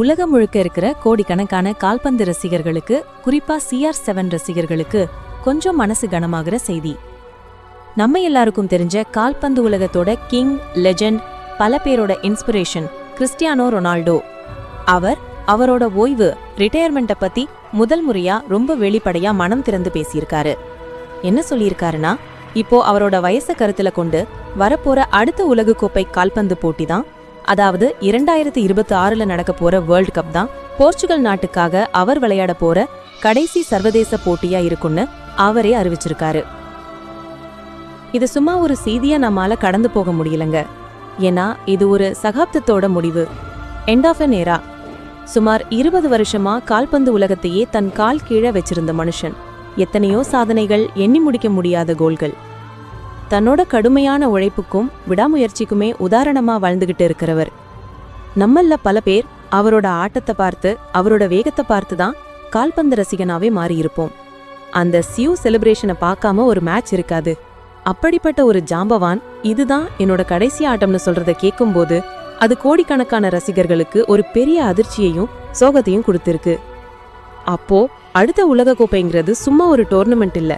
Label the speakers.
Speaker 1: உலகம் முழுக்க இருக்கிற கோடிக்கணக்கான கால்பந்து ரசிகர்களுக்கு, குறிப்பா CR7 ரசிகர்களுக்கு கொஞ்சம் மனசு கனமாகிற செய்தி. நம்ம எல்லாருக்கும் தெரிஞ்ச கால்பந்து உலகத்தோட கிங், லெஜெண்ட், பல பேரோட இன்ஸ்பிரேஷன் கிறிஸ்டியானோ ரொனால்டோ. அவரோட ஓய்வு, ரிட்டையர்மெண்ட்டை பத்தி முதல் முறையா ரொம்ப வெளிப்படையா மனம் திறந்து பேசியிருக்காரு. என்ன சொல்லியிருக்காருன்னா, இப்போ அவரோட வயசை கருத்துல கொண்டு வரப்போற அடுத்த உலகக்கோப்பை கால்பந்து போட்டி தான், அதாவது 2026ல நடக்க போற வேர்ல்ட் கப் தான் போர்ச்சுகல் நாட்டுக்காக அவர் விளையாட போற கடைசி சர்வதேச போட்டியா இருக்குன்னு அவரே அறிவிச்சிருக்காரு. இது சும்மா ஒரு செய்தியா நம்மால கடந்து போக முடியலங்க. ஏன்னா இது ஒரு சகாப்தத்தோட முடிவு, எண்ட் ஆஃப் அன் ஏரா. சுமார் 20 வருஷமா கால்பந்து உலகத்தையே தன் கால் கீழே வச்சிருந்த மனுஷன், எத்தனையோ சாதனைகள், எண்ணி முடிக்க முடியாத கோல்கள். தன்னோட கடுமையான உழைப்புக்கும் விடாமுயற்சிக்குமே உதாரணமா வாழ்ந்துகிட்டு இருக்கிறவர். நம்மள பல பேர் அவரோட ஆட்டத்தை பார்த்து, அவரோட வேகத்தை பார்த்து தான் கால்பந்து ரசிகனாவே மாறியிருப்போம். அந்த சியூ செலிப்ரேஷனை பார்க்காம ஒரு மேட்ச் இருக்காது. அப்படிப்பட்ட ஒரு ஜாம்பவான் இதுதான் என்னோட கடைசி ஆட்டம்னு சொல்றத கேட்கும்போது அது கோடிக்கணக்கான ரசிகர்களுக்கு ஒரு பெரிய அதிர்ச்சியையும் சோகத்தையும் கொடுத்திருக்கு. அப்போ அடுத்த உலக கோப்பைங்கிறது சும்மா ஒரு டோர்னமெண்ட் இல்ல,